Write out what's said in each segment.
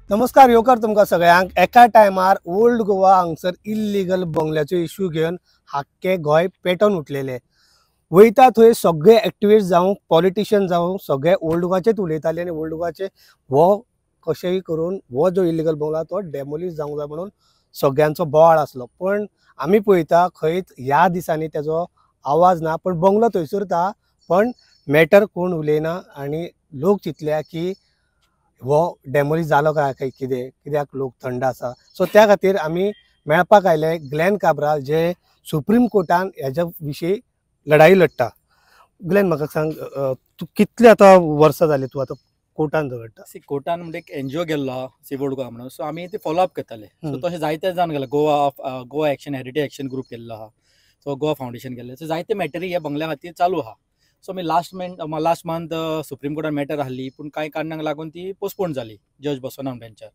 नमस्कार येवकार तुमकां सगळ्यांक एका टायमार ओल्ड गोवा हांगसर इल्लीगल बंगल्याचो इश्यू घेवन हाक्के गोंय पेटोवन उठलेले वयता थंय सगळे एक्टिविस्ट जावं पॉलिटिशियन जावं सगळे ओल्ड गोवाचेच उलयताले आनी ओल्ड गोवाचे हो कशेंय करून हो जो इल्लीगल बंगला तो डेमोलिश जावंक जाय म्हणून सगळ्यांचो बोवाळ आसलो। पण आमी पळयता खंयच ह्या दिसांनी तेजो आवाज ना, पण बंगलो थंयसर आसा पण मॅटर कोण उलयना आनी लोक चिंतल्या की हो डेमोलिश जालो काय कित्याक लोक थंड आसा। सो त्या खातीर आमी मेळपाक आयले ग्लेन काब्राल जे सुप्रीम कोर्टान हेच्या विशीं लढाई लडटा। ग्लेन म्हाका सांग तूं कितले आतां वर्सां जाली तूं आतां कोर्टान झगडटा? कोर्टान म्हणजे एक एनजीओ गेल्लो आहा सिवोड गोवा म्हणून, सो आमी ते फॉलोअप करताले। सो तशें जायते जावन गेले Goa action heritage action group केल्लो आहा, सो गोवा फाउंडेशन केल्लें, सो जायते मॅटरी ह्या बंगल्या खातीर चालू आहा। सो आमी लास्ट मंथ सुप्रीम कोर्टान मॅटर आहली, पूण कांय कारणांक लागून ती पोस्टपोन जाली, जज बसना म्हणून बेंचार।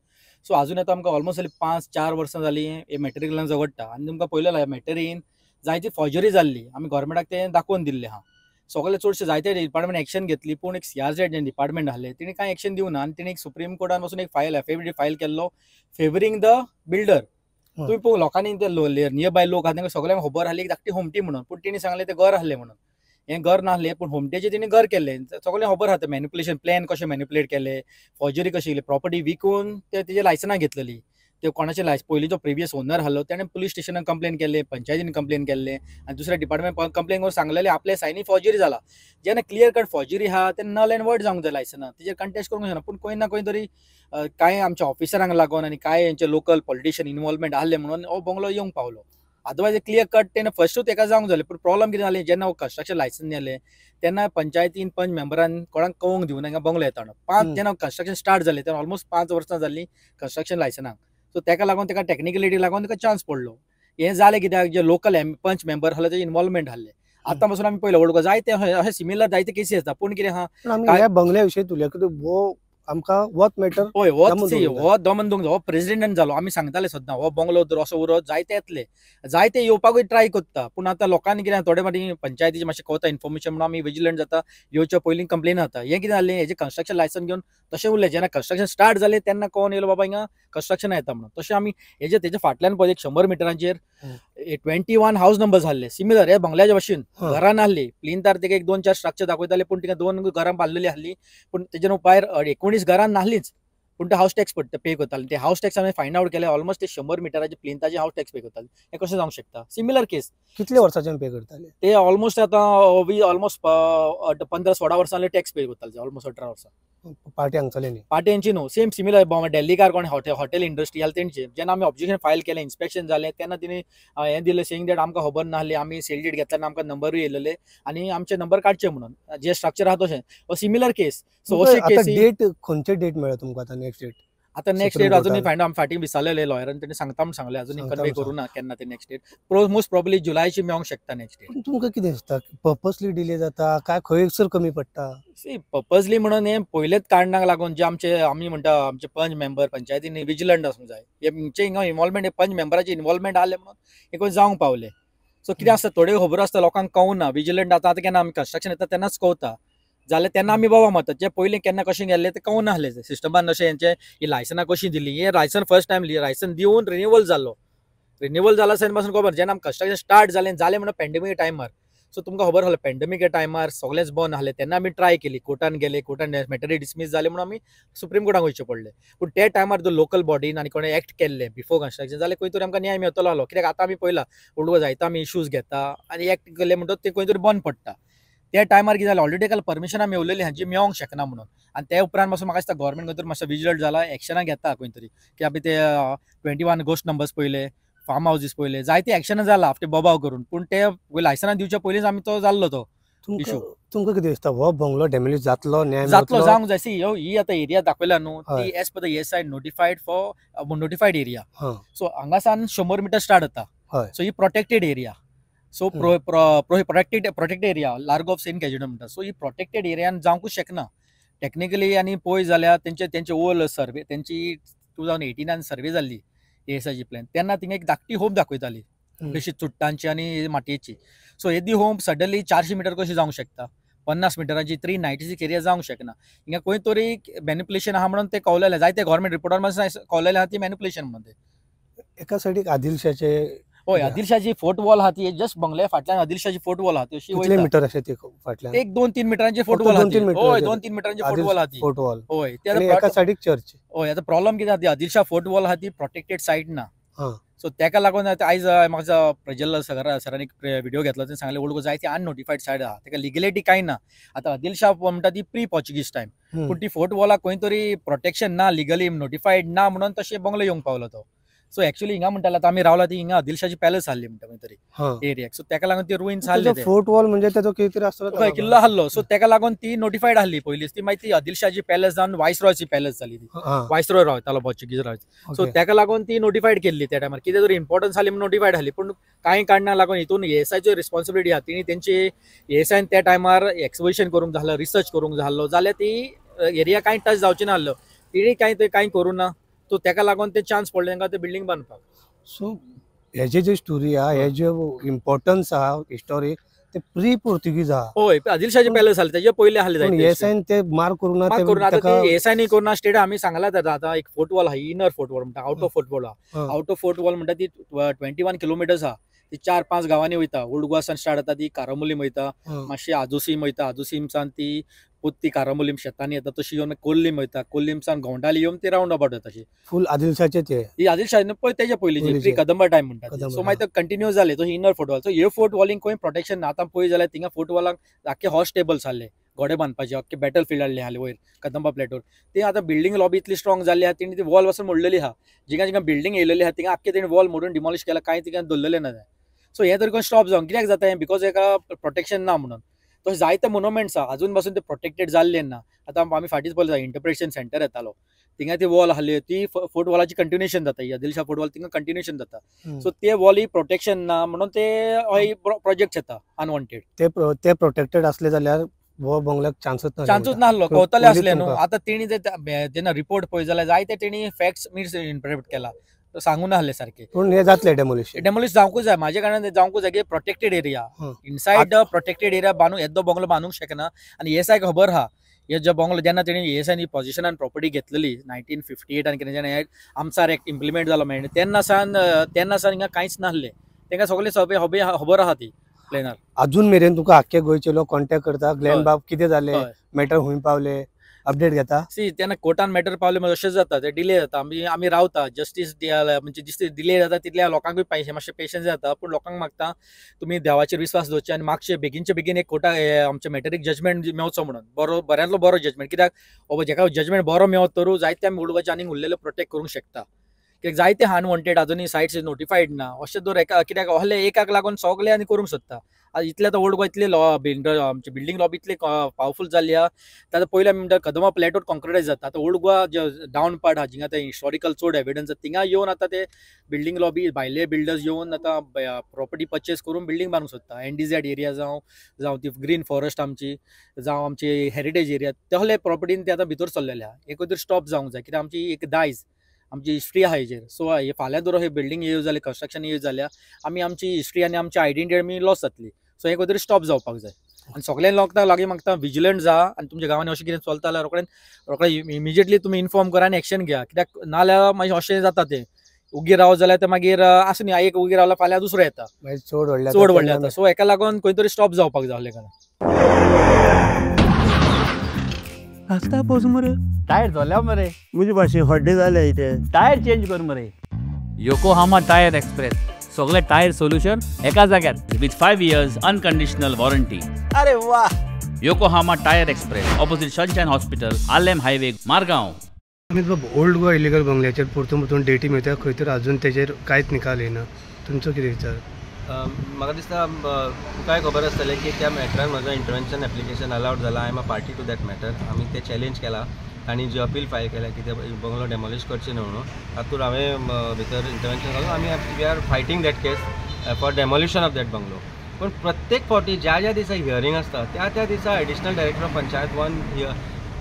सो आजून येता आमकां ऑलमोस्ट 5-4 वर्सां जालीं हे मॅटरी कडल्यान झगडटा। आनी तुमकां पळयलें ह्या मॅटरीन जायती फॉर्जरी जाल्ली, आमी गव्हर्मेंटाक तें दाखोवन दिल्लें आहा। सगळे चडशे जायते डिपार्टमेंट एक्शन घेतली, पूण एक सीआरझेड जे डिपार्टमेंट आहले तेणी कांय एक्शन दिवना आनी तेणी सुप्रीम कोर्टान वचून एक एफिडेविट फायल केल्लो फेवरिंग द बिल्डर। तुम्ही पळोवंक लोकांनी ते नियर बाय लोक आहा तांकां सगळ्यांक खबर आहली धाकटी होमटी म्हणून, पूण तेणी सांगलें तें घर आहलें म्हणून। हें घर नाहलें पूण होमटेचें तेणी घर केल्लें, सगळ्यांक खबर आहा तें मॅनिपुलेशन प्लॅन कशें मॅनिपुलेट केले, फॉर्जरी कशी केली, प्रॉपर्टी विकून ते तेजे लायसनां घेतलेली। ते कोणाचे पयलींचो प्रिवियस ओनर आहलो तेणें पुलीस स्टेशनाक कंप्लेन केलें, पंचायतीन कंप्लेन केल्लें आनी दुसऱ्या डिपार्टमेंट कंप्लेन करून सांगलेलें आपल्या सायनी फॉर्जरी जाला। जेन्ना क्लियर कट फॉर्जरी आहा तेन्ना नल एंड वॉइड जावंक जाय लायसनां, तेजेर कंटेस्ट करूंक जायना। पूण खंय ना खंय तरी कांय आमच्या ऑफिसरांक लागून आनी कांय हेंचे लोकल पॉलिटिशियन इन्वॉल्वमेंट आहले म्हणून हो बंगलो येवंक पावलो। अदरवायज क्लियर कट तेन्ना फस्टूच एका जावंक जालें, पूण प्रॉब्लम कितें जालें, जेन्ना हो कंस्ट्रक्शन लायसन दिलें तेन्ना पंचायतीन पंच मेंबरान कोणाक कळोवंक दिवना हिंगा बंगलो येता म्हणून। जेन्ना कंस्ट्रक्शन स्टार्ट जालें तेन्ना ऑलमोस्ट 5 वर्सां जाल्लीं कंस्ट्रक्शन लायसनाक। सो तेका लागून तेका टेक्निकलिटी लागून तेका चान्स पडलो। हें जालें कित्याक जे लोकल पंच मेंबर आहले तेजे इन्वॉल्वमेंट आहले। आतां पासून आमी पळयलो वळखो जायते अशे सिमिलर जायते केसीस आसता, पूण कितें आहा आमी ह्या बंगल्या विशीं उलयता हो आमकां होच मॅटर होय हो दमन दोंग हो प्रेसिडेंटान जालो। आमी सांगताले सद्दां हो बंगलो जर असो उरत जायते येतले, जायते येवपाकूय ट्राय करता, पूण आतां लोकांनी कितें थोडे फावटी पंचायतीचे मातशें कोता इन्फॉर्मेशन म्हणून आमी विजिलंट जाता, येवच्या पयलीं कंप्लेन जाता। हें कितें जालें, हेजें कंस्ट्रक्शन लायसन घेवन तशें उरलें, जेन्ना कंस्ट्रक्शन स्टार्ट जालें तेन्ना कळोन येयलो बाबा हिंगा कंस्ट्रक्शन येता म्हणून। तशें आमी तेजे फाटल्यान पळय 100 मिटरांचेर 21 हावस नंबर्स आहले सिमिलर हे बंगल्याच्या भशेन, घरां नाहली। प्लिंथार तेका 1-2-4 स्ट्रक्चर दाखयताले, पूण तिका 2 घरां बांदलेली आहली, पूण तेजे भायर 19 घरां नाहलीच, पूण ते हावस टॅक्स पे करताले। ते हावस टॅक्स आमी फायंड आवट केले, ऑलमोस्ट ते 100 मिटराचे प्लिंथाचे हावस टॅक्स पे करताले। हे कशें जावंक शकता? सिमिलर केस। कितले वर्साच्यान पे करताले ते ऑलमोस्ट आतां ऑलमोस्ट 15-16 वर्सां टॅक्स पे करताले, ऑलमोस्ट 18 वर्सां। पार्टी हांगसरले न्ही, पार्ट्यांची न्हू, सेम सिमिलर दिल्लीकार कोण हॉटेल इंडस्ट्री आहा तेंचे। जेन्ना आमी ऑब्जेक्शन फायल केलें, इन्स्पेक्शन जालें, तेन्ना तिणी हें दिलें सेइंग दॅट आमकां खबर नाहली, आमी सेल डीड घेतल्यान आमकां नंबरूय येयलेले आनी आमचे नंबर काडचे म्हणून, जे स्ट्रक्चर आहा तशें सिमिलर केस। सो अशें केसी डेट खंयचे डेट मेळ्ळा तुमकां आतां नेक्स्ट डेट? आतां नेक्स्ट डेट अजूनय फायंड आमी फाटीं विचारलेले लॉयरान, तेणी सांगता म्हूण सांगलें, अजूनय कन्वे करूना केन्ना ते नेक्स्ट डेट। मोस्ट प्रॉब्ली जुलायची मेळोंक शकता नेक्स्ट डेट। पूण तुमकां कितें दिसता पर्पसली डिले जाता काय खंयसर कमी पडटा? पर्पजली म्हणून हें पयलेच कारणाक लागून जे आमी म्हणटा आमचे पंच मेंबर पंचायतीन विजिलंट आसूंक जाय, हेंचे हिंगा इन्वॉल्वमेंट पंच मेंबराचे इन्वॉल्वमेंट आहले म्हणून हे खंय जावंक पावलें। सो कितें आसता, थोड्यो खबर आसता लोकांक कळना, विजिलंट आतां केन्ना आमी कंस्ट्रक्शन येता तेन्नाच कळटा, जाल्यार तेन्ना आमी बाबा मारतात। जे पयलीं केन्ना कशें गेल्लें तें कळूं नाहलें सिस्टमान, अशें हेंचे ही लायसनां कशीं दिलीं, हें लायसन फर्स्ट टायम लायसन दिवन रिन्यूवल जालो तेन्ना पासून खबर। जेन्ना कंस्ट्रक्शन स्टार्ट जालें म्हणून पॅन्डेमिक टायमार, सो तुमकां खबर आसलें पॅन्डेमिका टायमार सगळेंच बंद आहलें, तेन्ना आमी ट्राय केली, कोर्टान गेले, कोर्टान मॅटरी डिसमीस जाले म्हणून आमी सुप्रीम कोर्टाक वयचे पडले। पूण त्या टायमार जो लोकल बॉडीन आनी कोणें एक्ट केल्लें बिफोर कंस्ट्रक्शन जाल्यार खंय तरी आमकां न्याय मेळटलो आहलो। कित्याक आतां आमी पळयलां उडवा जायतो आमी इश्यूज घेता आनी एक्ट केले म्हणटच ते खंय तरी बंद पडटा। त्या टायमार कितें जालें, ऑलरेडी एका परमिशन आमी मेळलेली हांची मेळोंक शकना म्हणून, आनी त्या उपरांत पासून म्हाका दिसता गव्हर्मेंट खंय तरी मातसो विजिलंट जाला, एक्शनां घेता खंय तरी, की आमी ते 21 घोस्ट नंबर्स पळयले, फार्म हावजीस पळयले, जायते एक्शनां जाला आफ्टर बोबाव करून, पूण ते लायसनां दिवच्या पयलींच आमी तो जाल्लो तो इशू। तुमकां कितें दिसता हो बंगलो डेमोलिश जातलो, न्याय जातलो, मेळटलो? जावंक जाय। ही आतां एरिया दाखयला न्हू, ती as per the ESI notified area. So हांगासान 100 मिटर स्टार्ट जाता, सो ही protected area, so protected area Largo of Saint Cajetan म्हणटा। सो ही प्रोटेक्टेड एरियान जावंकूच शकना टेक्निकली। आनी पळय जाल्यार तेंचे ओल सर्वे, तेंची 2018 सर्वे जाल्ली ESIची प्लॅन, तेन्ना थिंगा एक धाकटी होम दाखयताली बेश्टी चुट्टांची आनी मातयेची। सो येदी होम सडनली 400 मिटर कशी जावंक शकता? 50 मिटरांची 396 एरिया जावंक शकना. हिंगा खंय तरी मॅनिपुलेशन आहा म्हणून ते कळलेलें, जायते गव्हर्मेंट रिपोर्टार कळलेलें आहा ती मॅनिपुलेशन म्हणून ते. एका सायडीक आदिलशाचे होय, आदिलशाची फोर्ट वॉल आहा ती जस्ट बंगल्या फाटल्यान आदिलशाची फोर्ट वॉल आहा ती अशी कितले वयता. मीटर असे ते फाटल्यान? एक 2-3 मिटरांची फोर्ट फक्त वॉल आहा 2-3 ती. मीटर होय, अशें. 2-3 मिटरांची फोर्ट वॉल आहा ती. फोर्ट वॉल होय, ते आणि आता एका सायडीक चर्च. होय, आता प्रॉब्लेम कितें आहा, आदिलशा फोर्ट वॉल आहा ती प्रोटेक्टेड सायट ना. हां. सो तेका लागून आता आयज म्हाका प्रज्वल सरांनी व्हिडिओ घेतलो, ते सांगले ओल्ड गोवा जायती अननोटिफाईड सायड आहा, तेका लिगलिटी कांय ना. आता आदिलशा म्हणटा ती प्री पोर्चुगीज टायम, पूण ती फोर्ट वॉलाक खंय तरी प्रोटेक्शन ना, लिगली नोटिफाईड ना म्हणून तशें बंगलो येवंक पावलो तो. सो एक्चुअली हिंगा म्हणटालो आतां आमी रावला ती हिंगा आदिलशाची पॅलेस आसली म्हणटा खंय तरी एरियाक. सो तेका लागून ती रुईन जाल्ले ते. फोर्ट वॉल म्हणजे तेजो कितें तरी आसलो हय, किल्लो आसलो. सो तेका लागून ती नोटिफाईड आसली पयलींच. ती मागीर ती आदिलशाची पॅलेस जावन वायसरॉयची पॅलेस जाली ती. वायसरॉय रावतालो पोर्चुगीज राज. सो तेका लागून ती नोटिफाईड केल्ली त्या टायमार. कितें तरी इम्पॉर्टन्स आसली म्हणून नोटिफाईड आसली. पूण कांय कारणां लागून हितून एएसआयची रिस्पॉन्सिबिलिटी आहा. तिणी तेंची एएसआयन त्या टायमार एक्सपोजिशन करूंक जाय, रिसर्च करूंक जाय जाल्यार ती एरिया कांय टच जावची ना आसलो. तिणी कांय करूं ना. सो तेका लागून ते चान्स पडले तांकां ते बिल्डींग बांदपाक. सो हेजे जे स्टोरी आहा, हे जे इम्पॉर्टन्स आहा हिस्टोरीक, ते प्री पोर्तुगीज आहा. होय, आदिलशाची पॅलेस आसली तेजे पयले आसले पूण जायते. एएसआयन ते मार्क करूं ना. आता एएसआयनी करूं स्टेट आमी सांगला आता एक फोर्ट वॉल आहा, इनर फोर्ट वॉल म्हणटा, आउट ऑफ फोर्ट वॉल आहा. आउट ऑफ फोर्ट वॉल म्हणटा ती 21 किलोमिटर्स आहा. ती 4-5 गांवांनी वयता. ओल्ड गोवासान स्टार्ट जाता ती कारामुलीम वयता, मातशी आजोसीम वयता, आजोसीमसान ती पुत्ती कारामुलीम शेतांनी येता, तशी येवन कोल्लीम वयता, कोल्लीमसान गोंडाली येवन ती रावंड अबाउट जाता तशी. फुल आदिलशाचे ते. ही आदिलशाही पळय तेजे पयलींची प्री कदंबा टायम म्हणटा. सो मागीर कंटिन्यू जाले तो इनर फोर्ट वॉल. सो ह्यो फोर्ट वॉलिंक खंय प्रोटेक्शन ना. आतां पळय जाल्यार थिंगा फोर्ट वॉलाक आख्खे हॉर्स टेबल्स आसले, घोडे बांदपाचे, अख्खे बॅटल फील्ड आसले वयर कदंबा प्लेटोर. ती आतां बिल्डींग लॉबी इतली स्ट्रॉंग जाल्ली आहा, तिणी ती वॉल वचून मोडलेली आहा. जिंगा बिल्डींग येयलेली आहा तिंगा आख्खे तेणी वॉल मोडून डिमॉलिश केला, कांय तिंगा दवरलेलें ना. सो हे तरी कोण स्टॉप जावन कित्याक जाता हें, बिकॉज हेका प्रोटेक्शन ना म्हणून. तशें जायते मोन्युमेंट्स आहा अजून पासून ते प्रोटेक्टेड जाल्ले ना. आतां आमी फाटींच पळयलें इंटरप्रिटेशन सेंटर येतालो, तिंगा ती वॉल आसली, ती फोर्ट वॉलाची कंटिन्युएशन जाता. आदिलशा फोर्ट वॉल तिंगा कंटिन्युएशन जाता. सो ते वॉली प्रोटेक्शन ना म्हणून ते प्रोजेक्ट येता अनवॉन्टेड. ते प्रोटेक्टेड असले जाल्यार वो बंगल्याक चान्सच नासलो, कवतले असले न्हू. आतां तेणी जेन्ना रिपोर्ट पळय जाल्यार जायते तेणी फॅक्ट्स मिस इंटरप्रेट केला, सांगूं ना आहले सारखे. पूण हे जातले डेमोलिश जावंकूच जाय. म्हाजे कारणान जावंकूच जाय की protected area, inside protected area बांदूंक येदो बंगलो बांदूंक शकना. आनी एएसआय खबर आहा हे जो बंगलो जेन्ना तेणी एएसआयनी पोजिशनान प्रॉपर्टी घेतलेली 1958 कितें जेन्ना आमचार एक्ट इम्प्लिमेंट जालो मेळ्ळें, तेन्ना सावन हिंगा कांयच नासलें. तेंकां सगळे खबर आहा ती प्लेनार. अजून मेरेन तुका आख्खे गोंयचे लोक कॉन्टॅक्ट करता, ग्लॅन बाब कितें जालें, मॅटर हूंय पावले, अपडेट घेता. सी तेन्ना कोर्टान मॅटर पावले म्हणजे अशेंच जाता, ते डिले जाता. आमी रावता, जस्टीस म्हणजे जितले डिले जाता तितल्या लोकांकूय मातशें पेशन्स जाता. पूण लोकांक मागता तुमी देवाचेर विश्वास दवरचे आनी मागचे बेगीनचे बेगीन एक कोर्टाक आमचे मॅटरीक जजमेंट मेळचो म्हणून, बऱ्यांतलो बरो जजमेंट. कित्याक जेका जजमेंट बरो मेळत तरू जायते आमी ओल्ड गोवाचे आनीक उरलेले प्रोटेक्ट करूंक शकता. कित्याक जायते अनवॉन्टेड अजूनय सायट्स नोटिफाईड ना. अशें दर कित्याक असले एकाक लागून सगळे आनी करूंक सोदता. इतले आतां ओल्ड गोवा इतले आमची बिल्डींग लॉबी इतली पावरफूल जाल्ली आहा. आतां पयलीं आमी म्हणटा कदंबा प्लेटोर कॉन्क्रिटायज जाता. आतां ओल्ड गोवा जे डावन पार्ट आहा जिंगा ते हिस्टॉरिकल चड एविडन्स आसा, थिंगा येवन आतां ते बिल्डींग लॉबी भायले बिल्डर्स येवन आतां प्रॉपर्टी परचेस करून बिल्डींग बांदूंक सोदता. एनडीझेड एरिया जावं ती ग्रीन फॉरेस्ट जावं आमची हेरिटेज एरिया, तसले प्रॉपर्टीन ते आतां भितर चल्लेले आहा. एक तरी स्टॉप जावंक जाय, कित्याक आमची एक दायज आमची हिस्ट्री आहा हेजेर. सो हे फाल्यां जर हे बिल्डींग यूज जाले, कन्स्ट्रक्शन यूज जाल्यार आमी आमची हिस्ट्री आनी आमची आयडेंटिटी आमी लॉस जातली. सो हे तरी स्टॉप जावपाक जाय. आनी सगळ्या लोकांक लागीं मागता विजिलंट जा, आनी तुमच्या गांवांनी अशें कितें चलता जाल्यार रोखडें इमिजिएटली तुमी इन्फॉर्म करा आनी एक्शन घ्या. कित्याक नाल्यार मागीर अशें जाता ते उगी रावत जाल्यार ते मागीर आसूं न्ही, एक उगी रावल्यार फाल्यां दुसरो येता, चड व्हडलें जाता. सो हेका लागून खंय तरी स्टॉप जावपाक जाय. आस्ता पोस मरे टायर झाल्या मरे, मुझे भाषे हड्डे झाले इथे. टायर चेंज कर मरे. योकोहामा टायर एक्सप्रेस, सगळे टायर सोल्यूशन एका जाग्यार विथ 5 years अनकंडिशनल वॉरंटी. अरे वाह. Yokohama tyre express, opposite sunshine hospital, Alem highway, Margao. Amit बाब, ओल्ड गोवा इलिगल बंगल्याचेर परतून डेटी मेळटा, खंय तर अजून तेजेर कांयच निकाल येना. तुमचो कितें विचार? म्हाका दिसता तुकाय खबर आसतलें की त्या मॅटरान म्हजो इंटरव्हेन्शन एप्लिकेशन अलाउड जाला. I am a party to that matter. आमी ते चॅलेंज केला आनी जी अपील फायल केल्या की ते बंगलो डेमॉलिश करचे न्हू म्हणून. तातूंत हांवें भितर इंटरव्हेन्शन घालून आमी we are fighting that case for demolition of that bungalow. पूण प्रत्येक फावटी ज्या दिसा हियरींग आसता त्या दिसा additional director of panchayat one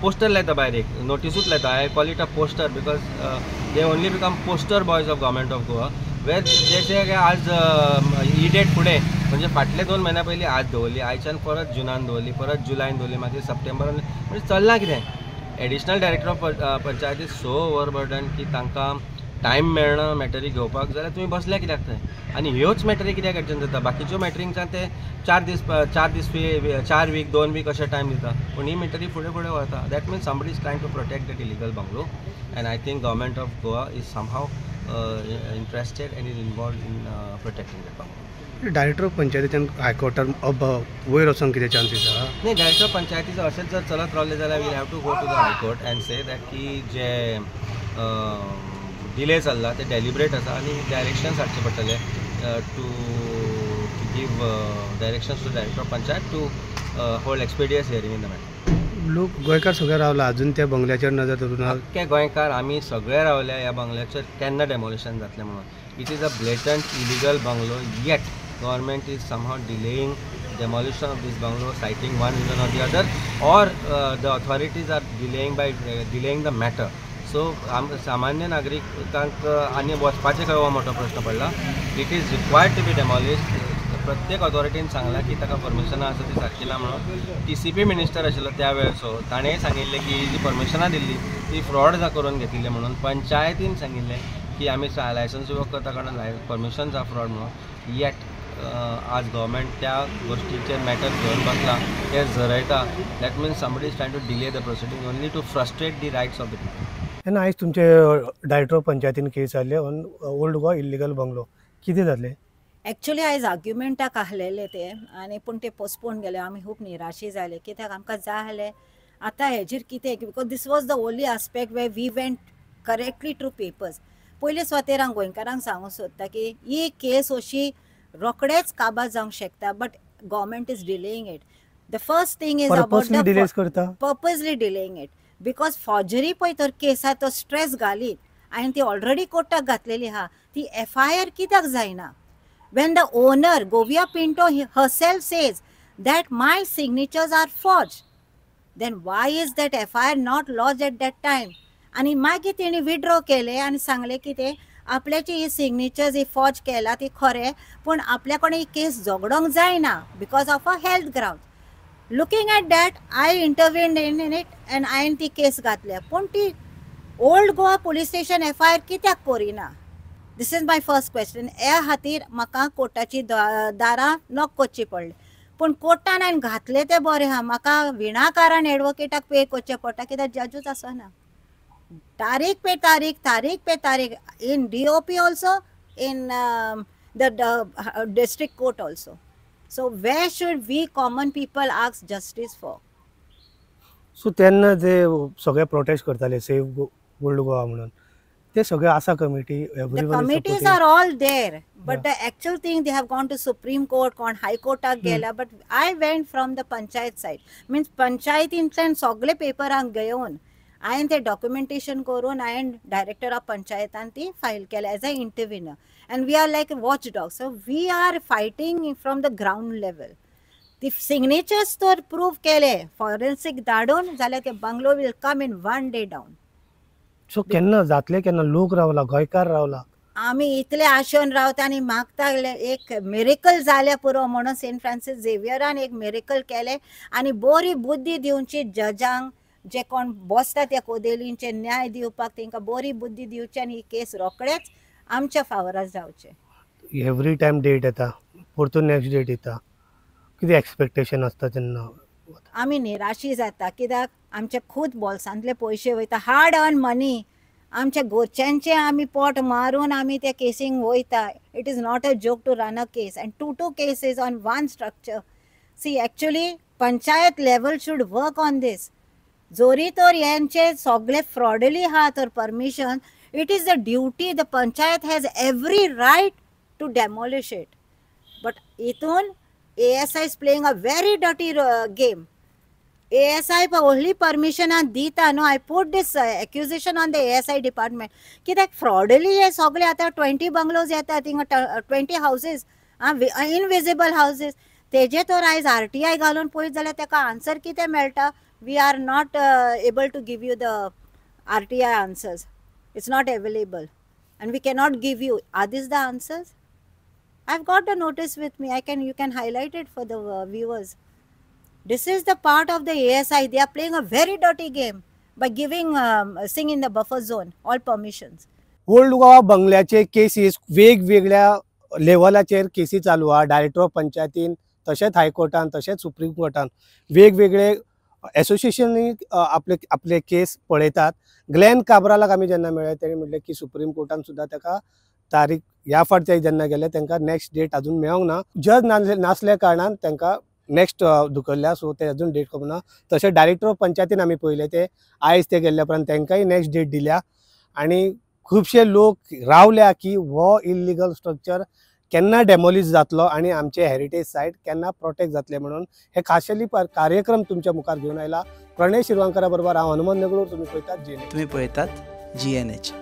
poster लायता भायर, एक नोटिसूच लायता. I call it a poster because they only become poster boys of government of Goa. वेर जे आज ही डेट फुडें म्हणजे फाटले 2 महिन्या पयलीं आज दवरली, आयच्यान परत जुनान दवरली, परत जुलायन दवरली, मागीर सप्टेंबरान, म्हणजे चल्लां कितें. Additional director of Panchayati so overburden की तांकां टायम मेळना मॅटरी घेवपाक, जाल्यार तुमी बसल्या कित्याक थंय. आनी ह्योच मॅटरी कित्याक एडजन जाता. बाकीच्यो मॅटरींच्यान ते 4 दीस 4 वीक 2 वीक अशे टायम दिता, पूण ही मॅटरी फुडें फुडें वता. That means somebody is trying to protect that illegal bungalow, and I think government of Goa is somehow interested and is involve in protecting that bungalow. Director of पंचायतीच्यान हायकोर्टान वयर वचोंक कितें चान्सीस आहा? नाही, डायरेक्टर ऑफ पंचायतीचं असेच जर चलत रावले जाल्यार will have to go to the high court and say that की जे डिले चल्ला ते डेलिब्रेट आसा आनी डायरेक्शन्स हाडचे पडटले to give directions to director of panchayat to hold expeditious hearing in the matter. लोक गोंयकार सगळे रावला अजून त्या बंगल्याचेर नजर दवरून. अख्खे गोंयकार आमी सगळे रावल्या ह्या बंगल्याचेर केन्ना डेमोलिशन जातलें म्हणून. It is a blatant illegal bungalow, yet government is somehow delaying demolition of this bungalow, citing one reason or the other, or the authorities are delaying the matter. So सामान्य नागरिकांक आनी वचपाचें खंय हो मोठो प्रश्न पडला. It is required to be डेमॉलिश्ड. प्रत्येक ऑथॉरिटीन सांगलां की ताका परमिशनां आसा ती सारकी ना म्हणून. TCP मिनिस्टर आशिल्लो त्या वेळचो, ताणेंय सांगिल्लें की ही जी परमिशनां दिल्ली ती फ्रॉड करून घेतिल्ले म्हणून. पंचायतीन सांगिल्लें की आमी लायसन्स वर्क करता कारण परमिशन्स आर फ्रॉड म्हणून. येट आज गव्हर्मेंट त्या गोष्टीचेर मॅटर घेवन बसला, ते झरयता. That means somebody is trying to delay the proceeding only to frustrate the rights of the people. तेन्ना आयज तुमचे डायरेक्टर ऑफ पंचायतीन केस जाल्ले on old Goa illegal bungalow. कितें जातलें? एक्चुली आयज आर्ग्युमेंटाक आहलेले ते, आनी पूण ते पोस्टपोन गेले. आमी खूब निराशी जाले, कित्याक आमकां जाय आहलें आतां हेजेर कितें, because this was the only aspect way we went correctly to papers. पयले स्वतेर हांव गोंयकारांक सांगूंक सोदता की ही केस अशी रोकडेच काबार जावंक शकता, but government is delaying it. The first thing is purposely delays करता. Purposely delaying it because forgery पळय तर केसा तो स्ट्रेस घालीत आनी ती ऑलरेडी कोर्टाक घातलेली आहा. ती FIR कित्याक जायना? when the owner Govia Pinto herself says that my signatures are forged, then why is that FIR not lodged at that time? आणि मागीर तेणी विड्रॉ केले आनी सांगले की ते आपल्याची ही सिग्नेचर्स ही फॉर्ज केला ती खरें, पूण आपल्याकडे ही केस झगडोंक जायना because of a health ground. Looking at that I intervened in it and हांवें ती केस घातल्या. पूण ती old Goa police station FIR कित्याक करिना? This is my first question. ह्या खातीर म्हाका कोर्टाची दारां नॉक करची पडली. पूण कोर्टान हांवें घातले ते बरें आहा. म्हाका विणाकारान एडवोकेटाक पे करचें पडटा, कित्याक जजूच आसना. तारीख पे तारीख in DOP also, in the district court also. So where should we common people ask justice for? So तेन्ना जे सगळे प्रोटेस्ट करताले सेव ओल्ड गोवा म्हणून, ते सगळे आसा committee? The committees are all there, but the actual thing they have gone to Supreme Court, gone High Court गेला. But I went from the panchayat side, means पंचायतींतल्यान सगळे पेपरांक घेवन हांवें ते डॉक्युमेंटेशन करून हांवें डायरेक्टर ऑफ पंचायतान ती फायल केल्या as a intervener. And we are like watch dog. So we are fighting from the ground level. ती सिग्नेचर्स तर प्रूव्ह केले, फॉरेन्सिक धाडून जाल्यार ते bungalow will come in 1 day down. सो केन्ना जातले, केन्ना लोक रावला, गोंयकार रावला? आमी इतले आशेन रावता आनी मागता एक मिरेकल जाल्या पुरो म्हणून सेंट फ्रांसीस झेवियरान एक मिरेकल केले आनी बरी बुद्धी दिवची जजांक, जे कोण बसता त्या कोदेलींचे न्याय दिवपाक तांकां बरी बुद्धी दिवची आनी ही केस रोकडेच आमच्या फावराक जावचे. एवरी टायम डेट येता, परतून नेक्स्ट डेट येता. कितें एक्सपेक्टेशन आसता तेन्ना? आमी निराशी जाता, कित्याक आमचे खूद बॉल्सांतले पयशे वयता, हार्ड अर्न मनी. आमच्या गोरच्यांचे आमी पोट मारून आमी त्या केसींक वयता. It is not a joke to run a case and two cases on one structure. See actually panchayat level should work on this. जोरी तर यांचे सगळे फ्रॉडली आहा तर permission, it is the duty, the panchayat has every right to demolish it. But हितून ASI is playing a very dirty game. ASI only permission दिता न्हू. I put this accusation on the ASI department. कित्याक फ्रॉडली हे सगळे आतां 20 bungalows येता, थिंगा 20 houses, invisible houses. तेजे तर आयज RTI घालून पळयत जाल्यार ताका आन्सर कितें मेळटा? We are not able to give you the RTI answers. It's not available and we cannot give you. Are these the answers? I've got the notice with me. You can highlight it for the viewers. This is the part of the ASI. They are playing a very dirty game by giving Singh in the buffer zone all permissions. Old Goa बंगल्याचे cases वेगवेगळ्या लेवलाचेर केसी चालू आहा. Director of पंचायतीन, तशेंच हायकोर्टान, तशेंच supreme कोर्टान वेगवेगळे एसोसिएशनी आपले केस पळयतात. ग्लेन काब्रालाक आमी जेन्ना मेळ्ळे तेणी म्हटलें की सुप्रीम कोर्टान सुद्दां ताका तारीख ह्या फावटी जेन्ना गेले तांकां नेक्स्ट डेट अजून मेळोंक ना. जज नासल्या कारणान तांकां नेक्स्ट धुकल्ल्या, सो ते अजून डेट कळूंक ना. तशें डायरेक्टर ऑफ पंचायतीन आमी पळयले ते आयज ते गेल्ल्या उपरांत तांकांय नेक्स्ट डेट दिल्या आनी खुबशे लोक रावल्या की हो इल्लिगल स्ट्रक्चर केन्ना डेमोलिश जातलो आणि आमचे हेरिटेज सायट केन्ना प्रोटेक्ट जातले म्हणून हे खाशेली कार्यक्रम तुमच्या मुखार घेऊन आयला. प्रणय शिरवांकरा बरोबर हांव हनुमंत नेगळूर. तुम्ही पळयतात GNH.